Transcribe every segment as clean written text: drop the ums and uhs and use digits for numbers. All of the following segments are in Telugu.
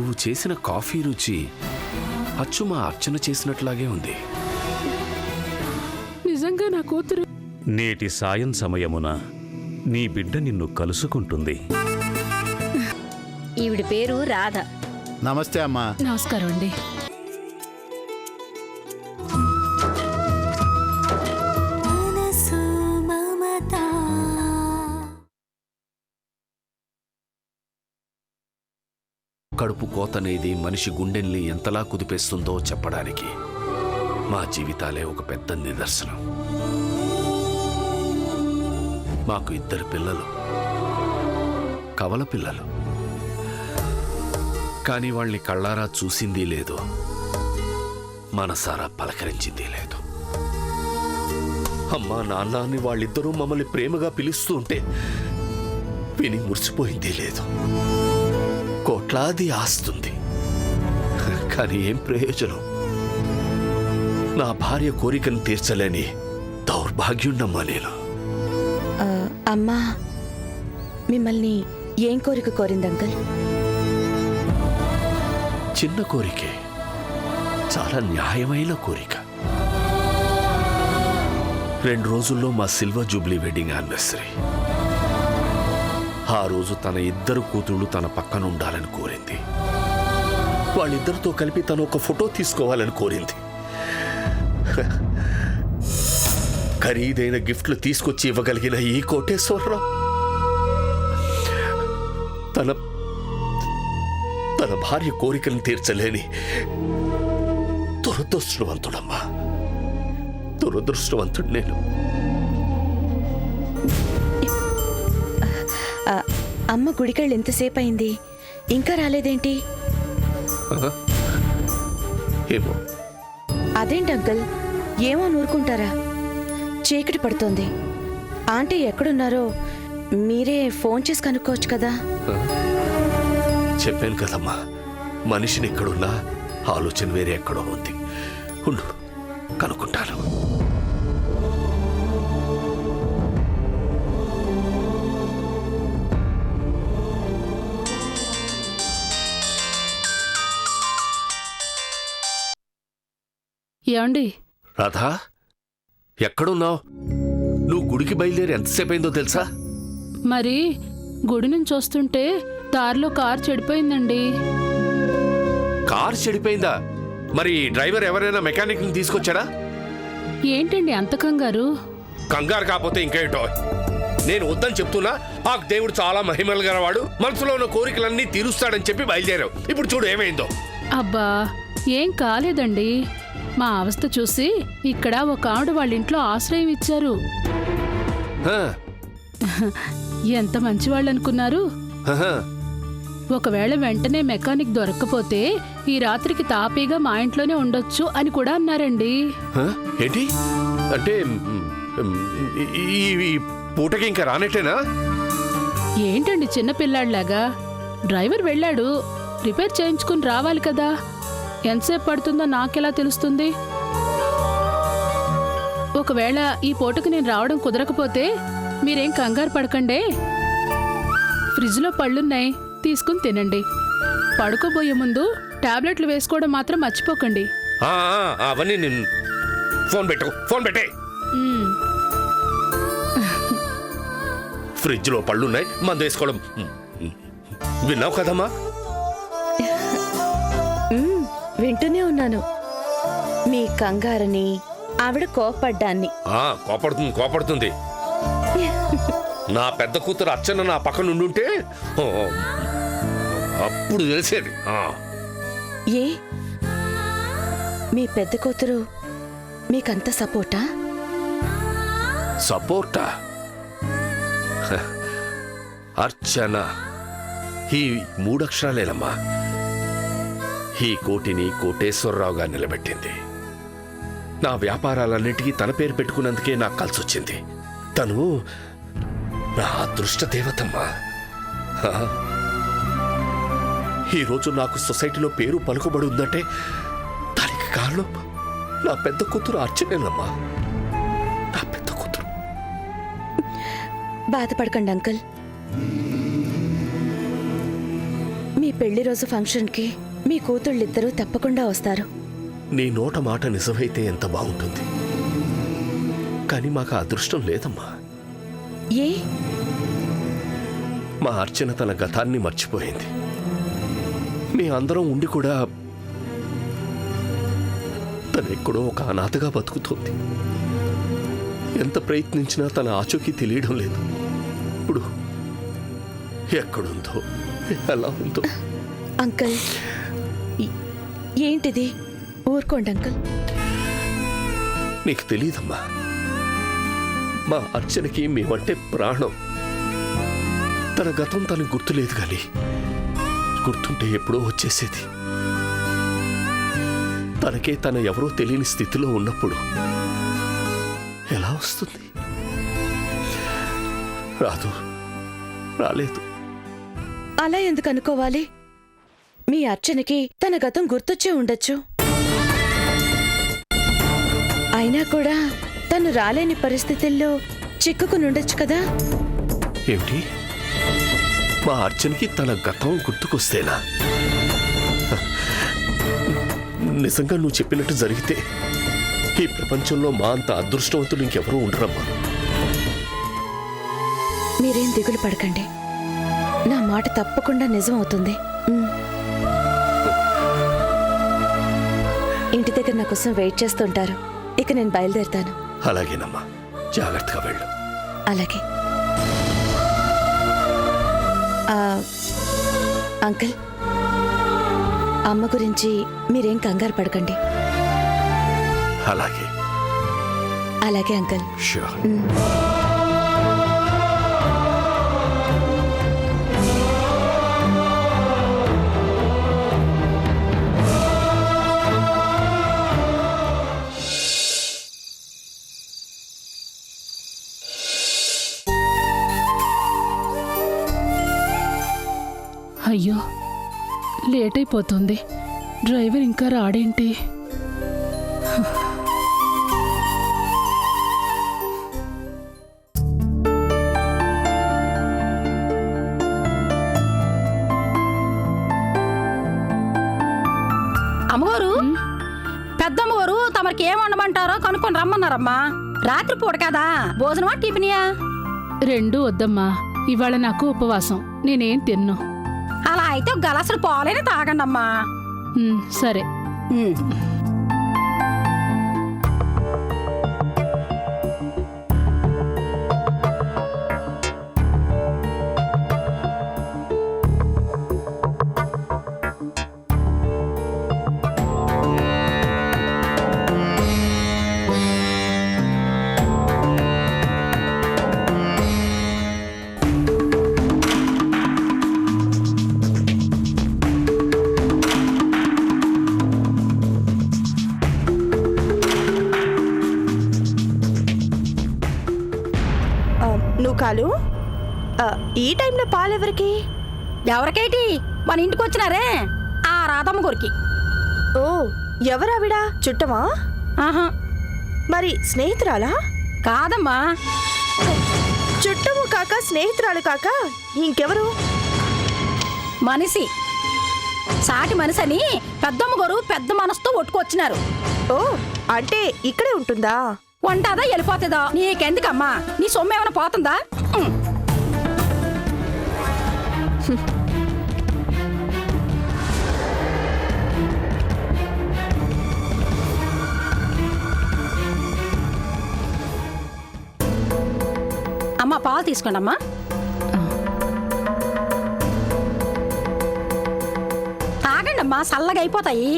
నువ్వు చేసిన కాఫీ రుచి అచ్చు మా అర్చన చేసినట్లాగే ఉంది. నిజంగా నా కూతురు. నేటి సాయం సమయమున నీ బిడ్డ నిన్ను కలుసుకుంటుంది. ఈవిడి పేరు రాధ. నమస్తే అమ్మా. నమస్కారం అండి. కడుపు కోతనేది మనిషి గుండెల్ని ఎంతలా కుదిపేస్తుందో చెప్పడానికి మా జీవితాలే ఒక పెద్ద నిదర్శనం. మాకు 2 పిల్లలు, కవల పిల్లలు. కానీ వాళ్ళని కళ్ళారా చూసింది లేదు, మనసారా పలకరించింది లేదు. అమ్మా నాన్న అని వాళ్ళిద్దరూ మమ్మల్ని ప్రేమగా పిలుస్తూ ఉంటే విని మురిసిపోయింది లేదు. కోట్లాది ఆస్తుంది, కానీ ఏం ప్రయోజనం? నా భార్య కోరికను తీర్చలేని దౌర్భాగ్యుణ్ణమ్మా నేను. అమ్మా మిమ్మల్ని ఏం కోరిక కోరింది అంకల్? చిన్న కోరికే, చాలా న్యాయమైన కోరిక. 2 రోజుల్లో మా సిల్వర్ జూబ్లీ వెడ్డింగ్ యానివర్సరీ. ఆ రోజు తన 2 కూతుళ్ళు తన పక్కన ఉండాలని కోరింది. వాళ్ళిద్దరితో కలిపి తను ఒక ఫోటో తీసుకోవాలని కోరింది. ఖరీదైన గిఫ్ట్లు తీసుకొచ్చి ఇవ్వగలిగిన ఈ కోటేశ్వరరావు తన భార్య కోరికలను తీర్చలేని దురదృష్టవంతుడమ్మా. దురదృష్టవంతుడు నేను. అమ్మ గుడికెళ్ళి ఎంతసేపు అయింది, ఇంకా రాలేదేంటి? ఏమో. అదేంటి అంకల్, ఏమో నూరుకుంటారా? చీకటి పడుతోంది. ఆంటీ ఎక్కడున్నారో మీరే ఫోన్ చేసి కనుక్కోవచ్చు కదా. చెప్పాను కదమ్మా, మనిషిని ఎక్కడున్నా ఆలోచన వేరే ఎక్కడో ఉంది. ఉండు, కనుక్కుంటాను. ఏమండి? రాధా, ఎక్కడున్నావు? నువ్వు గుడికి బయలుదేరి ఎంతసేపు అయిందో తెలుసా? మరి గుడి నుంచి వస్తుంటే దారిలో కారు చెడిపోయిందండి. కారు చెడిపోయిందా? మరి డ్రైవర్ ఎవరైనా మెకానిక్ని తీసుకొచ్చాడా? ఏంటండి అంత కంగారు? కంగారు కాకపోతే ఇంకేంటో. నేను వద్దని చెప్తున్నా. ఆ దేవుడు చాలా మహిమలు గలవాడు, మనసులో ఉన్న కోరికలన్నీ తీరుస్తాడని చెప్పి బయలుదేరావు. ఇప్పుడు చూడు ఏమైందో. అబ్బా, ఏం కాలేదండి. మా అవస్థ చూసి ఇక్కడ ఒక ఆవిడ వాళ్ళ ఇంట్లో ఆశ్రయం ఇచ్చారు. ఎంత మంచివాళ్ళు అనుకున్నారు. ఒకవేళ వెంటనే మెకానిక్ దొరక్కపోతే ఈ రాత్రికి తాపీగా మా ఇంట్లోనే ఉండొచ్చు అని కూడా అన్నారండి. ఏంటి అంటే ఈ పూటకి ఇంకా రానట్టేనా? ఏంటండి చిన్నపిల్లాడిలాగా? డ్రైవర్ వెళ్ళాడు, రిపేర్ చేయించుకుని రావాలి కదా. ఎంతసేపు పడుతుందో నాకెలా తెలుస్తుంది? ఒకవేళ ఈ పూటకు నేను రావడం కుదరకపోతే మీరేం కంగారు పడకండే. ఫ్రిడ్జ్లో పళ్ళున్నాయి, తీసుకుని తినండి. పడుకోబోయే ముందు టాబ్లెట్లు వేసుకోవడం మాత్రం మర్చిపోకండి. అవన్నీ నేను ఫోన్ పెట్టే. ఫ్రిడ్జ్లో పళ్ళున్నాయి, మందు వేసుకోవడం విన్నావు కదమ్మా? వింటూనే ఉన్నాను. మీ కంగారని, ఆవిడ కోపడ్డాన్ని. కోపడుతుంది. నా పెద్ద కూతురు అర్చన నా పక్కన ఉండుంటే అప్పుడు తెలిసేది. ఏ మీ పెద్ద కూతురు మీకంత సపోర్టా? అర్చన ఈ 3 అక్షరాలేనమ్మా ఈ కోటిని కోటేశ్వరరావుగా నిలబెట్టింది. నా వ్యాపారాలన్నిటికీ తన పేరు పెట్టుకున్నందుకే నాకు కలిసొచ్చింది. తను నా అదృష్ట దేవతమ్మా. ఈరోజు నాకు సొసైటీలో పేరు పలుకుబడి ఉందంటే దానికి కారణం నా పెద్ద కూతురు అర్చనేనమ్మా. నా పెద్ద కూతురు. బాధపడకండి అంకుల్. మీ మీ పెళ్లి రోజు ఫంక్షన్కి మీ కూతుళ్ళిద్దరూ తప్పకుండా వస్తారు. నీ నోట మాట నిజమైతే ఎంత బాగుంటుంది. కానీ మాకు ఆ అదృష్టం లేదమ్మా. ఏ? మా అర్చన తన గతాన్ని మర్చిపోయింది. మీ అందరం ఉండి కూడా తనెక్కడో ఒక అనాథగా బతుకుతోంది. ఎంత ప్రయత్నించినా తన ఆచూకీ తెలియడం లేదు. ఇప్పుడు ఎక్కడుందో, ఎలా ఉందో. అంకుల్, ఏంటిది? ఊరుకోండి అంకుల్. నీకు తెలియదమ్మా, మా అర్చనకి మేమంటే ప్రాణం. తన గతం తనకు గుర్తులేదు, కానీ గుర్తుంటే ఎప్పుడో వచ్చేసేది. తనకే తన ఎవరో తెలియని స్థితిలో ఉన్నప్పుడు ఎలా వస్తుంది? రాదు, రాలేదు. అలా ఎందుకు అనుకోవాలి? మీ అర్చనకి తన గతం గుర్తొచ్చే ఉండొచ్చు. అయినా కూడా తను రాలేని పరిస్థితుల్లో చిక్కుకునుండొచ్చు కదా. ఏమిటి? మా అర్చనకి తన గతం గుర్తుకొస్తేనా? నిజంగా నువ్వు చెప్పినట్టు జరిగితే ఈ ప్రపంచంలో మా అంత అదృష్టవంతులు ఇంకెవరూ ఉండరమ్మా. మీరేం దిగులు పడకండి, నా మాట తప్పకుండా నిజం అవుతుంది. ఇంటి దగ్గర నా కోసం వెయిట్ చేస్తుంటారు. ఇక నేను బయలుదేరుతాను. అలాగేనమ్మా, జాగ్రత్తగా వెళ్ళు. అలాగే. అంకుల్, అమ్మ గురించి మీరేం కంగారు పడకండి. అలాగే. అలాగే అంకుల్. షూర్. అయ్యో, లేట్ అయిపోతుంది. డ్రైవర్ ఇంకా రాడేంటి? అమ్మగారు, పెద్దమ్మగారు తమరికి ఏం వండమంటారో కనుక్కొని రమ్మన్నారమ్మా. రాత్రిపూట కదా, భోజనమా టిఫినియా? రెండూ వద్దమ్మా, ఇవాళ నాకు ఉపవాసం, నేనేం తిన్ను. అలా అయితే గలసలు పాలైనా తాగండమ్మా. సరే. కాలు, ఈ టైంలో పాలెవరికి? ఎవరికేటి? మన ఇంటికి వచ్చినారే ఆ రాధమ్మ గురికి. ఓ, ఎవరావిడ? చుట్టమా? ఆహా, మరి స్నేహితురాలా? కాదమ్మా. చుట్టము కాక స్నేహితురాలు కాక ఇంకెవరు? మనిషి, సాటి మనిషి అని పెద్దమ్మ గారు పెద్ద మనసుతో ఒట్టుకొచ్చినారు. ఓ, అంటే ఇక్కడే ఉంటుందా? వంటాదా వెళ్ళిపోతుందా? నీకెందుకమ్మా? నీ సొమ్ము ఏమైనా పోతుందా? అమ్మా, పాలు తీసుకోండి అమ్మా. తాగండి అమ్మా, చల్లగా అయిపోతాయి.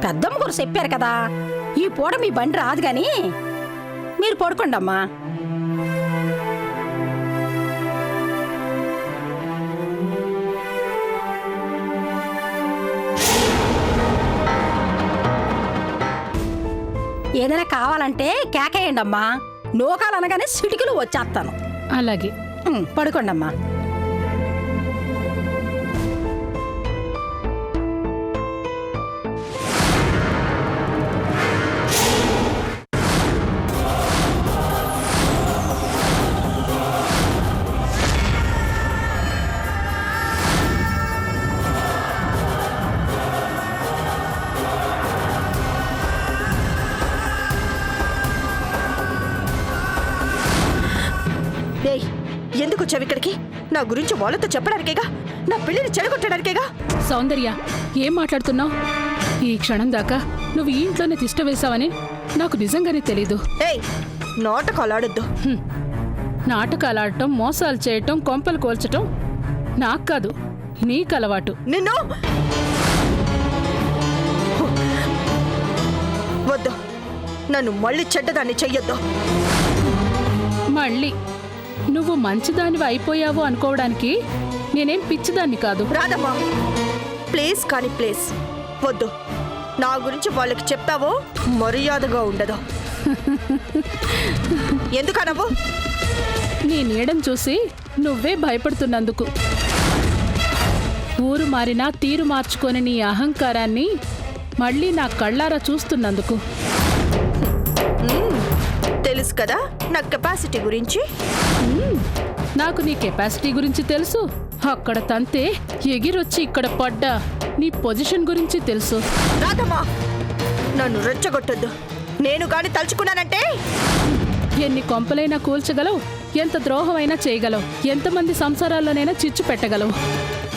పెద్దమ్మ గారు చెప్పారు కదా, ఈ పూట మీ బండి రాదు గాని మీరు పడుకోండి అమ్మా. ఏదైనా కావాలంటే కేకేయండి అమ్మా. నోకాలు అనగానే సిటికలు వచ్చేస్తాను. అలాగే. పడుకోండి అమ్మా. ఏయ్ ఎందుకు వచ్చావు ఇక్కడికి? నా గురించి వాళ్ళతో చెప్పడానికేగా, నా పెళ్లిని చెడగొట్టడానికేగా. సౌందర్య, ఏం మాట్లాడుతున్నావు? ఈ క్షణం దాకా నువ్వు ఈ ఇంట్లోనే తిష్ట వేశావని నాకు నిజంగానే తెలీదు. ఏయ్ నాటకాలు ఆడొద్దు. నాటకాలు ఆడటం, మోసాలు చేయటం, కొంపలు కోల్చటం నాకు కాదు, నీకు అలవాటు. నిన్ను వద్దు, నన్ను మళ్ళీ చెడ్డదాన్ని చెయ్యొద్దు. మళ్ళీ నువ్వు మంచిదానివి అయిపోయావు అనుకోవడానికి నేనేం పిచ్చిదాన్ని కాదు. రాదమ్మా ప్లీజ్, కానీ ప్లీజ్ వద్దు. నా గురించి వాళ్ళకి చెప్తావో మర్యాదగా ఉండదు. ఎందుకనవు? నీ నీడం చూసి నువ్వే భయపడుతున్నందుకు. ఊరు మారినా తీరు మార్చుకొని నీ అహంకారాన్ని మళ్ళీ నా కళ్ళారా చూస్తున్నందుకు. తెలుసు కదా నా కెపాసిటీ గురించి. నాకు నీ కెపాసిటీ గురించి తెలుసు. అక్కడ తంతే ఎగిరొచ్చి ఇక్కడ పడ్డా నీ పొజిషన్ గురించి తెలుసు. రాదమ్మా నన్ను రెచ్చగొట్టొద్దు. నేను గాని తలుచుకున్నానంటే ఎన్ని కొంపలైనా కూల్చగలవు, ఎంత ద్రోహమైనా చేయగలవు, ఎంతమంది సంసారాల్లోనైనా చిచ్చు పెట్టగలవు.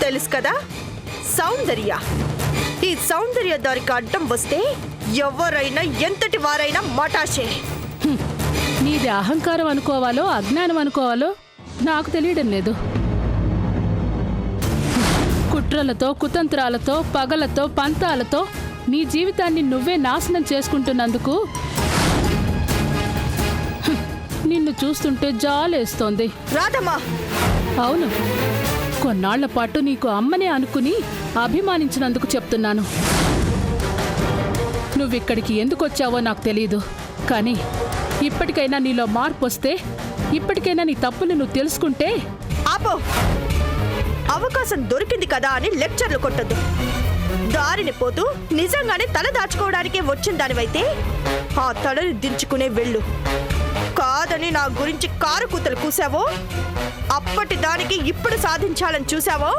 తెలుసు కదా సౌందర్య. ఈ సౌందర్య దారికి అడ్డం వస్తే ఎవరైనా ఎంతటి వారైనా మటాషే. నీది అహంకారం అనుకోవాలో అజ్ఞానం అనుకోవాలో నాకు తెలియడం లేదు. కుట్రలతో, కుతంత్రాలతో, పగలతో, పంతాలతో నీ జీవితాన్ని నువ్వే నాశనం చేసుకుంటున్నందుకు నిన్ను చూస్తుంటే జాలేస్తోంది. రాదమ్మా అవును, కొన్నాళ్ల పాటు నీకు అమ్మనే అనుకుని అభిమానించినందుకు చెప్తున్నాను. నువ్విక్కడికి ఎందుకు వచ్చావో నాకు తెలీదు, కానీ ఇప్పటికైనా నీలో మార్పు వస్తే, ఇప్పటికైనా నీ తప్పులు నువ్వు తెలుసుకుంటే. ఆపో, అవకాశం దొరికింది కదా అని లెక్చర్లు కొట్టద్దు. దారిని పోతూ నిజంగానే తల దాచుకోవడానికే వచ్చిన దానివైతే ఆ తలని దించుకునే వెళ్ళు. కాదని నా గురించి కారు కూతలు కూసావో, అప్పటి దానికి ఇప్పుడు సాధించాలని చూసావో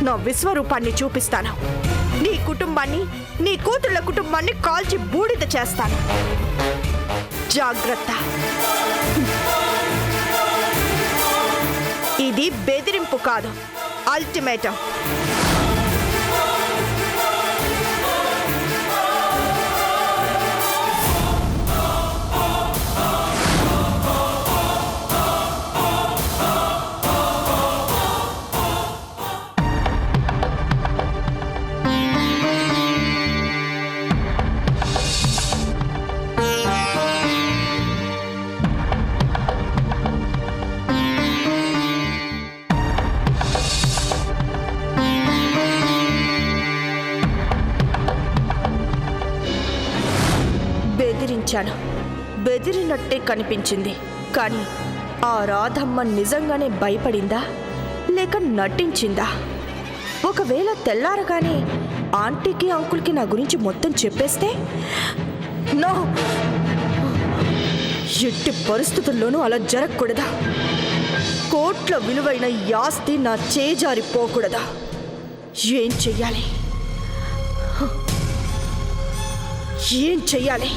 నా విశ్వరూపాన్ని చూపిస్తాను. నీ కుటుంబాన్ని, నీ కూతుళ్ళ కుటుంబాన్ని కాల్చి బూడిద చేస్తాను. జాగ్రత్త. ఇది బెదిరింపు కాదు, అల్టిమేటం. బెదిరించాను, బెదిరినట్టే కనిపించింది. కానీ ఆ రాధమ్మ నిజంగానే భయపడిందా లేక నటించిందా? ఒకవేళ తెల్లారగానే ఆంటీకి అంకుల్కి నా గురించి మొత్తం చెప్పేస్తే? నో, ఎట్టి పరిస్థితుల్లోనూ అలా జరగకూడదా. కోట్ల విలువైన ఈ ఆస్తి నా చేజారిపోకూడదా. ఏం చెయ్యాలి? ఏం చెయ్యాలి?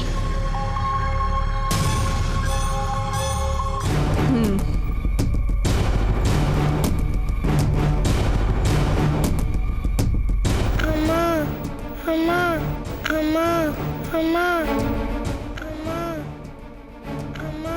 అమ్మా అమ్మా అమ్మా అమ్మా అమ్మా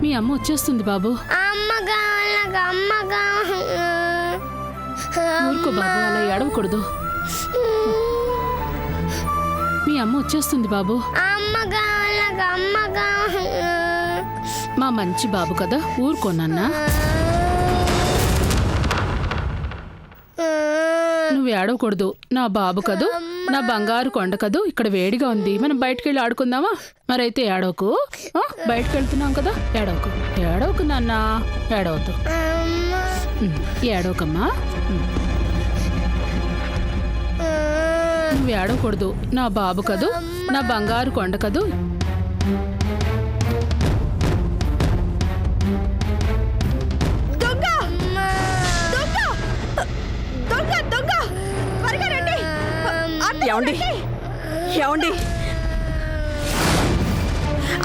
మీ అమ్మ వచ్చేస్తుంది బాబు. అమ్మ కావాలి, నాకు అమ్మ కావాలి. ఊరుకో ఊరుకో బాబు, అలా ఏడవకూడదు. మీ అమ్మ వచ్చేస్తుంది బాబు. అమ్మ కావాలి, నాకు అమ్మ కావాలి. మా మంచి బాబు కదా, ఊరుకో నాన్న. నువ్వు ఏడవకూడదు, నా బాబు కదూ, నా బంగారు కొండ కదూ. ఇక్కడ వేడిగా ఉంది, మనం బయటికి వెళ్ళి ఆడుకుందామా? మరైతే ఏడవకు. బయటకు వెళ్తున్నాం కదా, ఏడవకు. ఏడవకు నాన్న, ఏడవద్దు. ఏడవకమ్మా. నువ్వు ఏడవకూడదు, నా బాబు కదూ, నా బంగారు కొండ కదూ. దొంగ దొంగ దొంగ దొంగ త్వరగా రండి. ఏమండి ఏమండి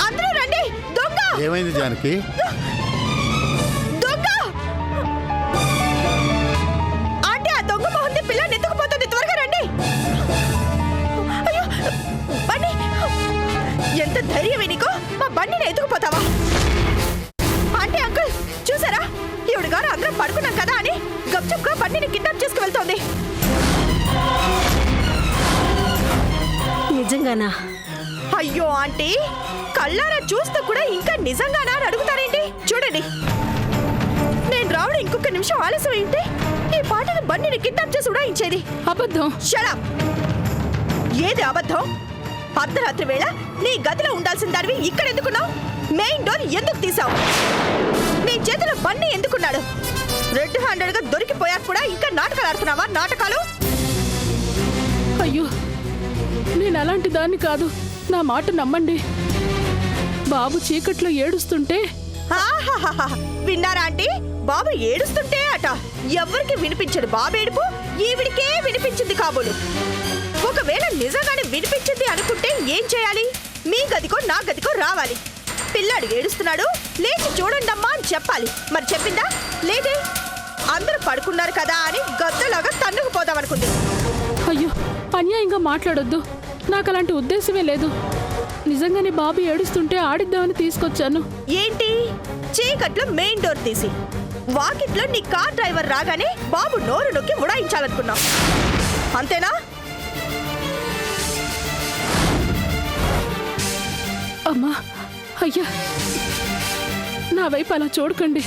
అందరూ రండి. దొంగ ఏమైంది జానకి? దొంగ ఆంటీ, ఆ దొంగ మొహంది పిల్లని ఎత్తుకుపోతుంది. త్వరగా రండి. అయ్యో బండి, ఎంత ధైర్యమే నీకు? మా బండిని ఎత్తుకుపోతావా? ఆంటీ, అంకుల్ చూసారా? ఈవిడ గారు అందరం పడుకున్నాం కదా అని గప్చుప్గా బండిని కిడ్నాప్ చేసుకువెళ్తోంది. నిజంగానా? అయ్యో ఆంటీ, కళ్ళారా చూస్తూ కూడా ఇంకా నిజంగానా అని అడుగుతారేంటి? చూడండి, నేను రావడం ఇంకొక నిమిషం ఆలస్యం ఏంటి ఈ పాటను బండిని కిడ్నాప్ చేసి ఉడాయించేది. అబద్ధం. షడప్! ఏది అబద్ధం? అర్ధరాత్రి వేళ నీ గదిలో ఉండాల్సిన దానివి ఇక్కడ ఎందుకున్నావు? మెయిన్ డోర్ ఎందుకు తీసావు? నీ చేతిలో బండి ఎందుకున్నాడు? రెడ్ హ్యాండెడ్ గా దొరికిపోయాక కూడా ఇంకా నాటకాలు ఆడుతున్నావా? నాటకాలు! అయ్యో, నేను అలాంటి దాన్ని కాదు, నా మాట నమ్మండి. బాబు చీకట్లో ఏడుస్తుంటే ఆహాహాహా. విన్నారా ఆంటీ? బాబు ఏడుస్తుంటే అట ఎవరికి వినిపించదు బాబు ఏడుపు, ఈవిడికే వినిపించింది కాబోలు. ఒకవేళ నిజంగానే వినిపించింది అనుకుంటే ఏం చేయాలి? మీ గదికో నా గదికో రావాలి. పిల్లాడు ఏడుస్తున్నాడు, లేచి చూడండమ్మా అని చెప్పాలి. మరి చెప్పిందా? లేదే. అందరూ పడుకున్నారు కదా అని గద్దలాగా తన్నుకుపోదామనుకుంది. అయ్యో, అన్యాయంగా మాట్లాడొద్దు, నాకు అలాంటి ఉద్దేశమే లేదు. నిజంగానే బాబు ఏడుస్తుంటే ఆడిద్దామని తీసుకొచ్చాను. ఏంటి? చీకట్లో మెయిన్ డోర్ తీసి వాకిట్లో నీ కార్ డ్రైవర్ రాగానే బాబు నోరు నొక్కి ఉడాయించాలనుకున్నావు, అంతేనా? అమ్మా, అయ్యా, నా వైపు అలా చూడకండి.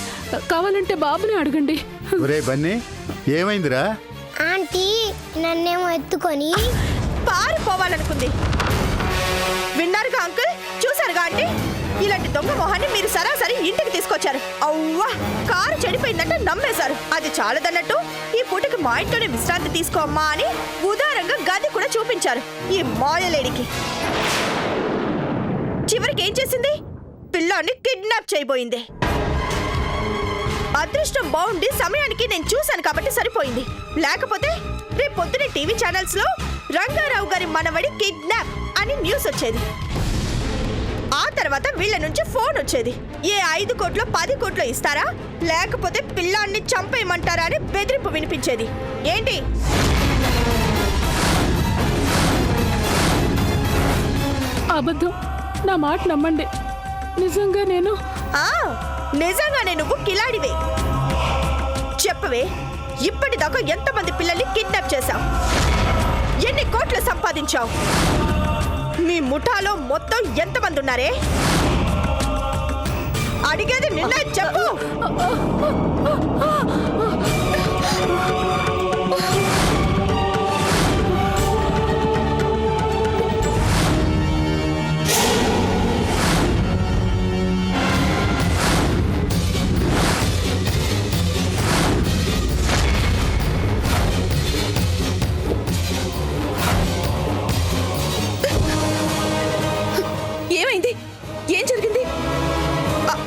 కావాలంటే బాబుని అడగండి. ఒరే బన్నీ, ఏమైందిరా? ఆంటీ నన్నేమో ఎత్తుకొని పారిపోవాలనుకుంది. విన్నారుగా అంకుల్, చూసారుగా ఆంటీ? ఇలాంటి దొంగ మొహాన్ని మీరు సరాసరి ఇంటికి తీసుకొచ్చారు. అవ్వా, కారు చెడిపోయిందంటే నమ్మేశారు. అది చాలదన్నట్టు ఈ పూటకి మా ఇంట్లోనే విశ్రాంతి తీసుకోమ్మా అని ఉదారంగా గది కూడా చూపించారు ఈ మాయలేడికి. చివరికి ఏం చేసింది? పిల్లాన్ని కిడ్నాప్ చేయబోయింది. అదృష్టం బాగుండి సమయానికి నేను చూశాను కాబట్టి సరిపోయింది. లేకపోతే రేపు పొద్దునే టీవీ ఛానల్స్ లో రంగారావు గారి మనవడి కిడ్నాప్ అని న్యూస్ వచ్చేది. ఆ తర్వాత వీళ్ళ నుంచి ఫోన్ వచ్చేది. ఏ 5 కోట్లో 10 కోట్లో ఇస్తారా, లేకపోతే పిల్లాన్ని చంపేయమంటారా అని బెదిరింపు వినిపించేది. ఏంటి? అబద్ధం, నా మాట నమ్మండి. నిజంగా నేను నిజంగానే నువ్వు కిలాడివే. చెప్పవే, ఇప్పటిదాకా ఎంతమంది పిల్లల్ని కిడ్నాప్ చేశావు? ఎన్ని కోట్లు సంపాదించావు? మీ ముఠాలో మొత్తం ఎంతమంది ఉన్నారే? అడిగేది నిన్నే చెప్పు. ఏమైంది? ఏం జరిగింది?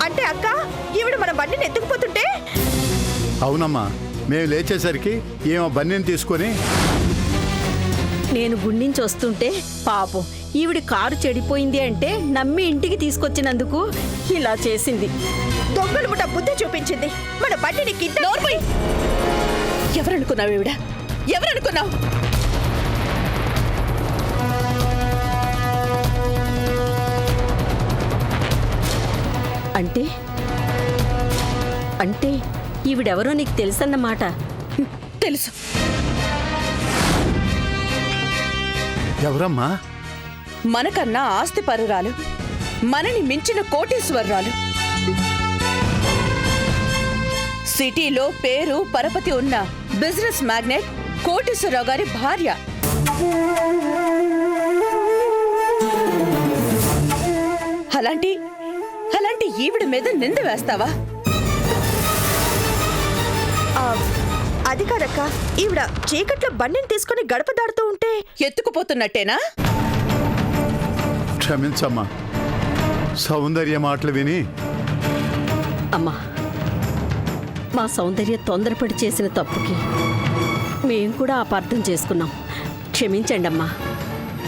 అంటే అక్క, ఈవిడ మన బండిని ఎత్తుకుపోతుంటే అవునమ్మా, మేము లేచేసరికి ఏమో బన్నీని తీసుకొని నేను గుండించి వస్తుంటే పాపం ఈవిడి కారు చెడిపోయింది అంటే నమ్మి ఇంటికి తీసుకొచ్చినందుకు ఇలా చేసింది. దొంగల ముఠ బుద్ధి చూపించింది. మన బండిని కిడ్నాప్. ఎవరనుకున్నావు ఈవిడ? ఎవరనుకున్నావు? అంటే అంటే ఈవిడెవరో నీకు తెలుసన్నమాట. తెలుసు. ఎవరమ్మా? మనకన్నా ఆస్తి పరురాలు, మనని మించిన కోటీశ్వరరాలు, సిటీలో పేరు పరపతి ఉన్న బిజినెస్ మ్యాగ్నెట్ కోటీశ్వరరావు గారి భార్య. అలాంటి ఈవిడ మీద నింద వేస్తావా? అది కాదక్క, ఈవిడ చీకట్లో బండిని తీసుకుని గడప దాడుతూ ఉంటే ఎత్తుకుపోతున్నట్టేనా? క్షమించమ్మా, సౌందర్య మాటలు విని. అమ్మా, మా సౌందర్య తొందరపడి చేసిన తప్పుకి మేం కూడా అపార్థం చేసుకున్నాం. క్షమించండి అమ్మా.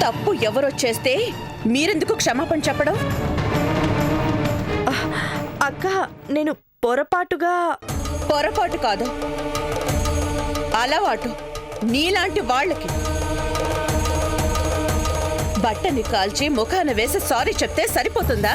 తప్పు ఎవరో చేస్తే మీరెందుకు క్షమాపణ చెప్పడం? అక్క, నేను పొరపాటు కాదు, అలవాటు. నీలాంటి వాళ్ళకి బట్టని కాల్చి ముఖాన వేసి సారీ చెప్తే సరిపోతుందా?